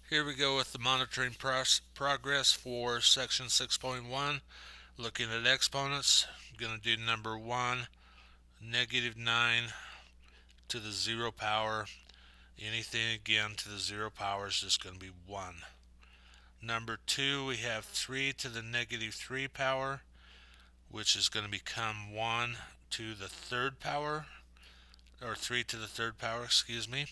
Here we go with the monitoring progress for section 6.1. Looking at exponents, I'm going to do number 1, -9 to the 0 power. Anything again to the 0 power is just going to be 1. Number 2, we have 3 to the -3 power, which is going to become 1 to the 3rd power, or 3 to the 3rd power, excuse me.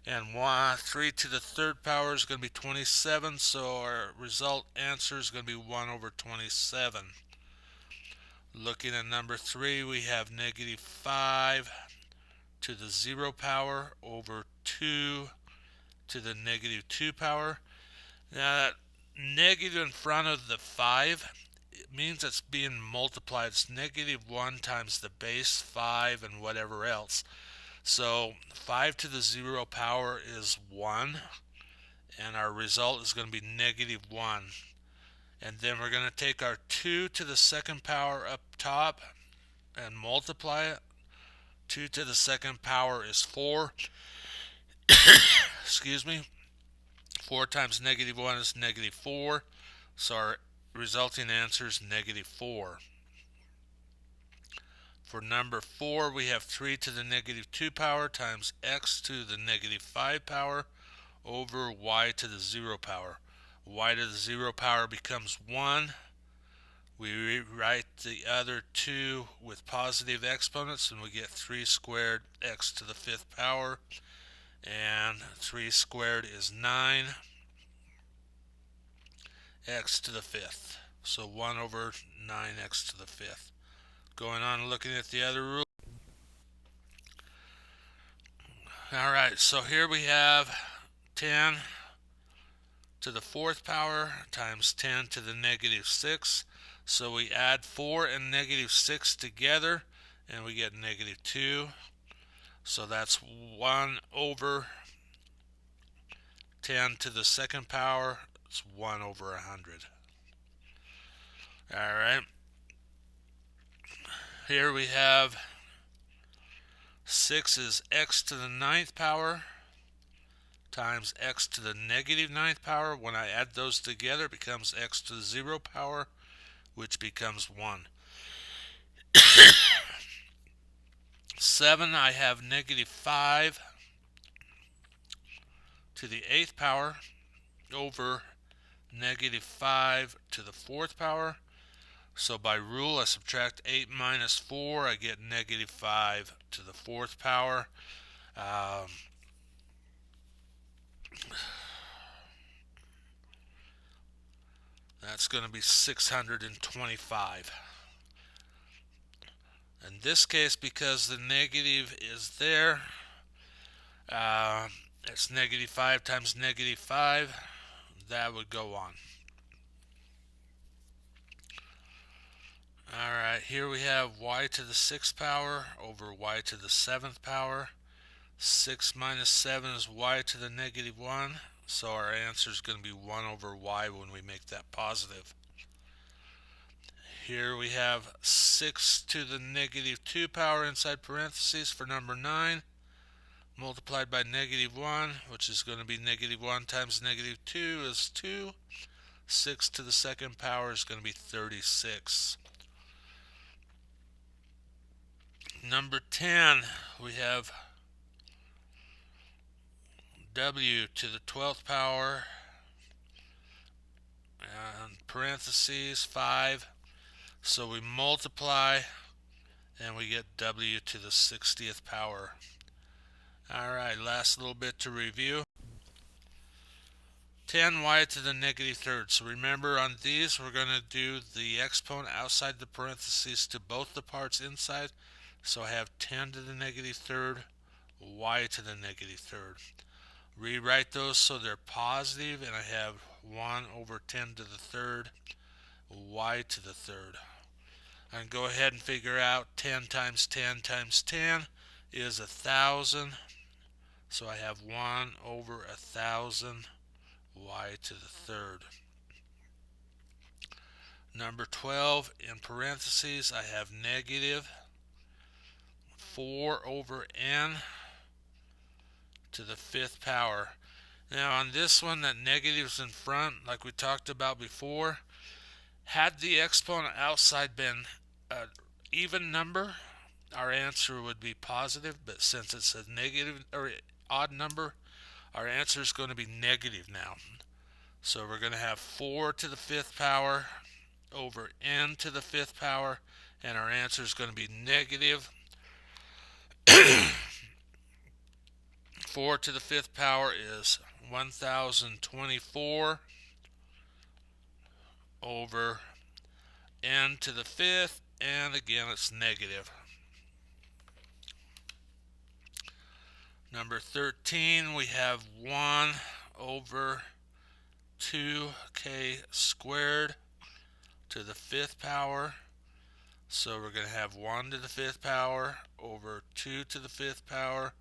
And 3 to the 3rd power is going to be 27, so our result answer is going to be 1 over 27. Looking at number 3, we have -5 to the 0 power over 2 to the -2 power. Now that negative in front of the 5, it means it's being multiplied. It's -1 times the base 5 and whatever else. So 5 to the 0 power is 1, and our result is going to be -1. And then we're going to take our 2 to the 2nd power up top and multiply it. 2 to the 2nd power is 4. Excuse me. 4 times -1 is -4. So our resulting answer is -4. For number 4, we have 3 to the -2 power times x to the -5 power over y to the 0 power. Y to the 0 power becomes 1. We rewrite the other two with positive exponents, and we get 3 squared x to the 5th power. And 3 squared is 9 x to the 5th. So 1 over 9x to the 5th. Going on and looking at the other rule. Alright, so here we have 10 to the 4th power times 10 to the -6. So we add 4 and -6 together and we get -2. So that's 1 over 10 to the 2nd power. It's 1 over 100. Alright. Here we have 6 is x to the 9th power times x to the -9th power. When I add those together, it becomes x to the 0 power, which becomes 1. 7, I have -5 to the 8th power over -5 to the 4th power. So by rule, I subtract 8 minus 4, I get -5 to the 4th power. That's going to be 625. In this case, because the negative is there, it's -5 times -5. That would go on. Alright, here we have y to the 6th power over y to the 7th power. 6 minus 7 is y to the -1. So our answer is going to be 1 over y when we make that positive. Here we have 6 to the -2 power inside parentheses for number 9, multiplied by -1, which is going to be -1 times -2 is 2. 6 to the 2nd power is going to be 36. Number 10, we have w to the 12th power, and parentheses 5. So we multiply and we get w to the 60th power. Alright, last little bit to review. 10y to the -3rd. So remember, on these we're going to do the exponent outside the parentheses to both the parts inside. So I have 10 to the -3rd, y to the -3rd. Rewrite those so they're positive, and I have 1 over 10 to the 3rd, y to the 3rd. I can go ahead and figure out 10 times 10 times 10 is 1,000. So I have 1 over 1,000 y to the 3rd. Number 12, in parentheses, I have -4 over n to the 5th power. Now on this one, that negative's in front, like we talked about before. Had the exponent outside been an even number, our answer would be positive, but since it's a negative or odd number, our answer is going to be negative now. So we're going to have 4 to the 5th power over n to the 5th power, and our answer is going to be negative 4 to the 5th power is 1024 over n to the 5th, and again it's negative. Number 13, we have 1 over 2k squared to the 5th power. So we're going to have 1 to the 5th power over 2 to the 5th power.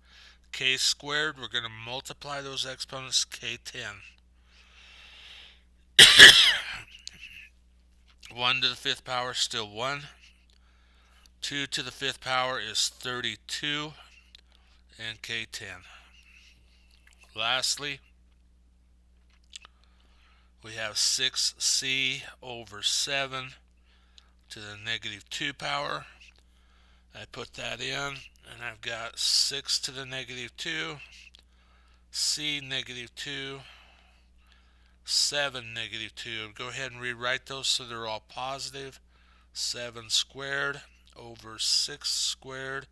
K squared, we're going to multiply those exponents, k10. 1 to the 5th power is still 1. 2 to the 5th power is 32, and k10. Lastly, we have 6c over 7 to the negative 2 power. I put that in, and I've got 6 to the negative 2, c negative 2, 7 negative 2. Go ahead and rewrite those so they're all positive. 7 squared over 6 squared,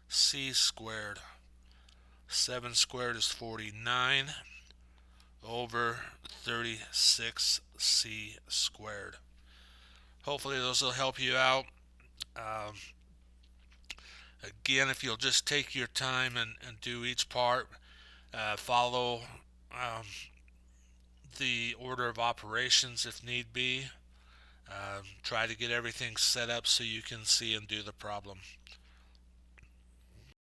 c squared. 7 squared is 49 over 36c squared. Hopefully those will help you out. Again, if you'll just take your time and do each part, follow the order of operations if need be. Try to get everything set up so you can see and do the problem.